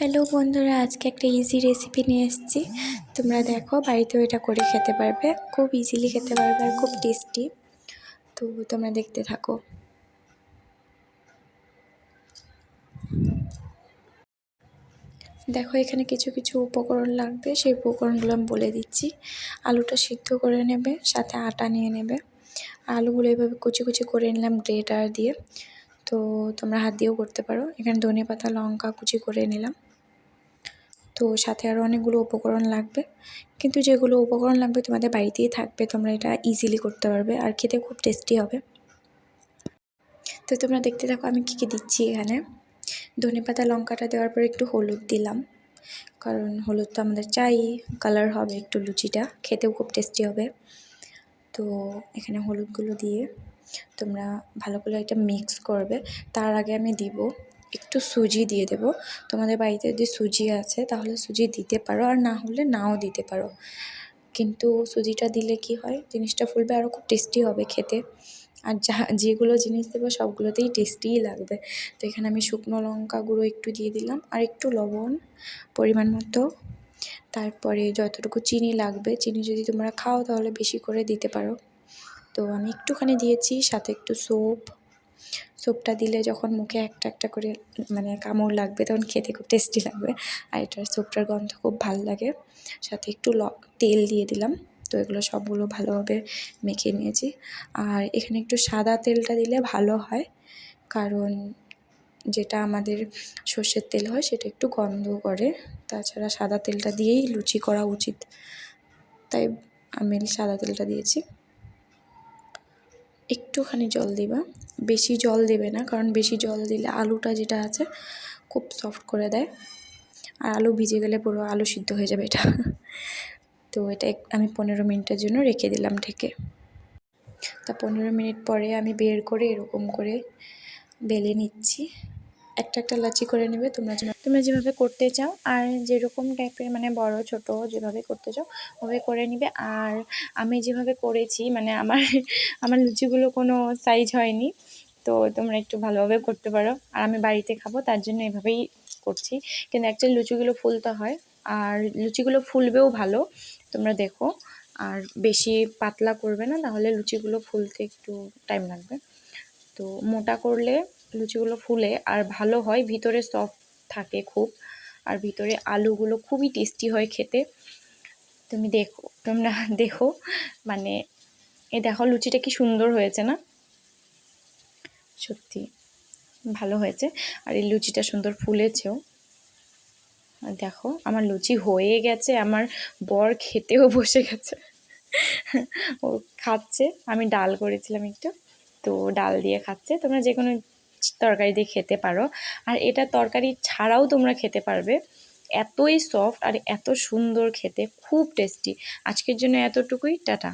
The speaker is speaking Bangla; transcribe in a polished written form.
হ্যালো বন্ধুরা, আজকে একটা ইজি রেসিপি নিয়ে এসেছি। তোমরা দেখো, বাড়িতেও এটা করে খেতে পারবে, খুব ইজিলি খেতে পারবে আর খুব টেস্টি। তো তোমরা দেখতে থাকো। দেখো, এখানে কিছু কিছু উপকরণ লাগবে, সেই উপকরণগুলো আমি বলে দিচ্ছি। আলুটা সিদ্ধ করে নেবে, সাথে আটা নিয়ে নেবে। আলুগুলো এভাবে কুচি কুচি করে নিলাম গ্রেটার দিয়ে। তো তোমরা হাত দিয়েও করতে পারো। এখানে ধনেপাতা, লঙ্কা কুচি করে নিলাম। তো সাথে আরও অনেকগুলো উপকরণ লাগবে, কিন্তু যেগুলো উপকরণ লাগবে তোমাদের বাড়িতেই থাকবে, তোমরা এটা ইজিলি করতে পারবে আর খেতে খুব টেস্টি হবে। তো তোমরা দেখতে থাকো আমি কী কী দিচ্ছি এখানে। ধনেপাতা লঙ্কাটা দেওয়ার পর একটু হলুদ দিলাম, কারণ হলুদ তো আমাদের চাই, কালার হবে একটু, লুচিটা খেতেও খুব টেস্টি হবে। তো এখানে হলুদগুলো দিয়ে তোমরা ভালো করে এটা মিক্স করবে। তার আগে আমি দিব একটু সুজি দিয়ে দেব। তোমাদের বাড়িতে যদি সুজি আছে তাহলে সুজি দিতে পারো, আর না হলে নাও দিতে পারো। কিন্তু সুজিটা দিলে কি হয়, জিনিসটা ফুলবে, আরও খুব টেস্টি হবে খেতে। আর যেগুলো জিনিস দেবো সবগুলোতেই টেস্টিই লাগবে। তো এখানে আমি শুকনো লঙ্কা গুঁড়ো একটু দিয়ে দিলাম, আর একটু লবণ পরিমাণ মতো। তারপরে যতটুকু চিনি লাগবে, চিনি যদি তোমরা খাও তাহলে বেশি করে দিতে পারো। তো আমি একটুখানি দিয়েছি, সাথে একটু সোপটা দিলে যখন মুখে একটা একটা করে মানে কামড় লাগবে তখন খেতে খুব টেস্টি লাগবে। আর এটার সোপটার গন্ধ খুব ভালো লাগে। সাথে একটু তেল দিয়ে দিলাম। তো এগুলো সবগুলো ভালোভাবে মেখে নিয়েছি। আর এখানে একটু সাদা তেলটা দিলে ভালো হয়, কারণ যেটা আমাদের সর্ষের তেল হয় সেটা একটু গন্ধ করে। তাছাড়া সাদা তেলটা দিয়েই লুচি করা উচিত, তাই আমি সাদা তেলটা দিয়েছি। একটুখানি জল দিবা, বেশি জল দেবে না, কারণ বেশি জল দিলে আলুটা যেটা আছে খুব সফট করে দেয়, আর আলু ভিজে গেলে পুরো আলু সিদ্ধ হয়ে যাবে এটা। তো এটা আমি 15 মিনিটের জন্য রেখে দিলাম ঢেকে। তা 15 মিনিট পরে আমি বের করে এরকম করে বেলে নিচ্ছি। একটা একটা লাচি করে নেবে তোমরা যেভাবে করতে চাও, আর যেরকম টাইপের মানে বড় ছোট যেভাবে করতে চাও ওভাবে করে নিবে। আর আমি যেভাবে করেছি মানে আমার লুচিগুলো কোনো সাইজ হয়নি, তো তোমরা একটু ভালোভাবে করতে পারো। আর আমি বাড়িতে খাবো তার জন্য এভাবেই করছি, কিন্তু অ্যাকচুয়ালি লুচিগুলো ফুলতে হয়, আর লুচিগুলো ফুলবেও ভালো, তোমরা দেখো। আর বেশি পাতলা করবে না, তাহলে লুচিগুলো ফুলতে একটু টাইম লাগবে। তো মোটা করলে লুচিগুলো ফুলে আর ভালো হয়, ভিতরে সফট থাকে খুব, আর ভিতরে আলুগুলো খুবই টেস্টি হয় খেতে। তোমরা দেখো, মানে এই দেখো লুচিটা কি সুন্দর হয়েছে না, সত্যি ভালো হয়েছে। আর এই লুচিটা সুন্দর ফুলেছেও। আর দেখো আমার লুচি হয়ে গেছে, আমার বর খেতেও বসে গেছে। ও খাচ্ছে, আমি ডাল করেছিলাম একটু, তো ডাল দিয়ে খাচ্ছে। তোমরা যে কোনো তরকারি দিয়ে খেতে পারো, আর এটা তরকারি ছাড়াও তোমরা খেতে পারবে। এতই সফট আর এত সুন্দর খেতে, খুব টেস্টি। আজকের জন্য এতটুকুই, টাটা।